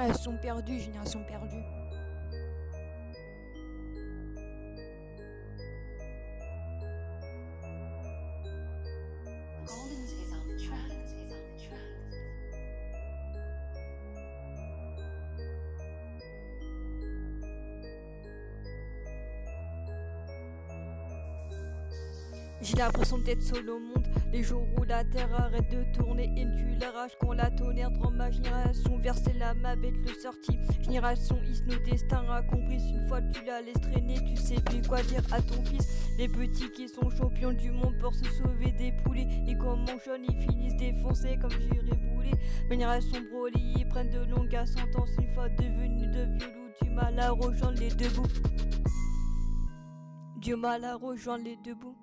Génération perdue, génération perdue. Goldens is on the track. Is on the track. J'ai l'impression d'être seul au monde. Les jours où la terre arrête de tourner et tue la rage quand la tonnerre dans ma génération verser la main avec le sorti. Génération is nos destins accomplis. Une fois que tu la laisses traîner, tu sais plus quoi dire à ton fils. Les petits qui sont champions du monde pour se sauver des poulets. Et comme mon jeune, ils finissent défoncés comme j'irai bouler. Ma génération Broly, ils prennent de longues sentences. Une fois devenus de vieux loups, du mal à rejoindre les deux bouts. Du mal à rejoindre les deux bouts.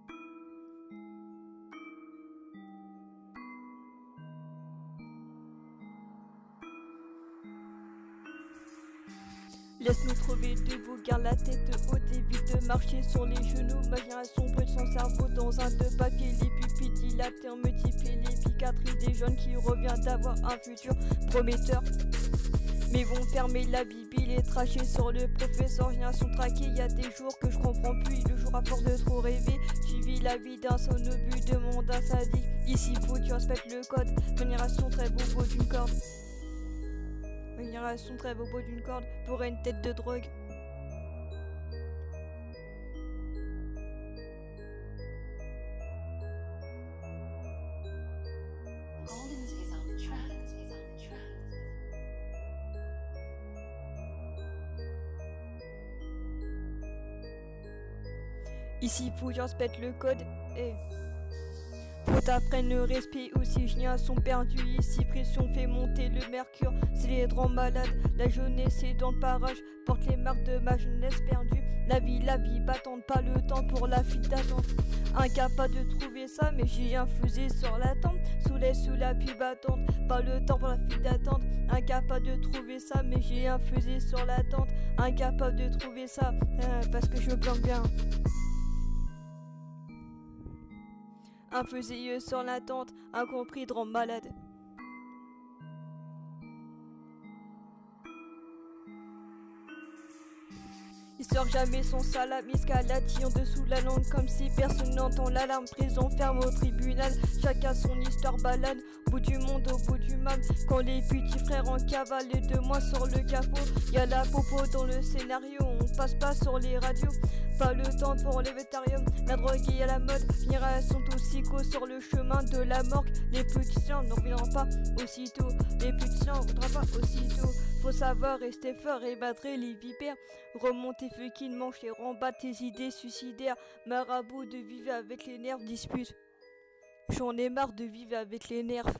Laisse-nous trouver debout, garde la tête haute, évite de marcher sur les genoux. Ma génération brûle son cerveau dans un de papier. Les pupilles dilatées en multiplient les cicatrices des jeunes qui revient d'avoir un futur prometteur. Mais vont fermer la Bible et tracher sur le professeur. Génération traquée, y a des jours que je comprends plus. Le jour à force de trop rêver, tu vis la vie d'un son au but de monde d'un sadique. Ici faut tu respectes le code. Ma génération très beau bout d'une corde. Ma génération très beau bout d'une corde pour une tête de drogue. Goldens is on the track. Is on the track. Ici faut que je respecte le code. Faut t'apprendre le respect aussi, génération perdue. Ici pression fait monter le mercure. C'est les grands malades, la jeunesse est dans le parage. Porte les marques de ma jeunesse perdue. La vie battante, pas le temps pour la file d'attente. Incapable de trouver ça, mais j'ai infusé sur la tente. Sous la pluie battante, pas le temps pour la file d'attente. Incapable de trouver ça, mais j'ai infusé sur la tente. Incapable de trouver ça, parce que je me planque bien. Un fusilleux sur la tente, incompris de rend malade. Il sort jamais son salam, escalati en dessous de la langue comme si personne n'entend l'alarme. Prison ferme au tribunal, chacun son histoire balade. Bout du monde au bout du mal, quand les petits frères en cavale, les deux mois sur le capot. Y'a la popo dans le scénario, on passe pas sur les radios. Pas le temps pour les vétariums, la drogue est à la mode. Génération toxico sur le chemin de la morgue. Les petits chiens n'en reviendront pas aussitôt. Les petits chiens n'en reviendront pas aussitôt. Faut savoir rester fort et battre les vipères. Remonter fucking manche et rembattre tes idées suicidaires. Marabout de vivre avec les nerfs dispute. J'en ai marre de vivre avec les nerfs.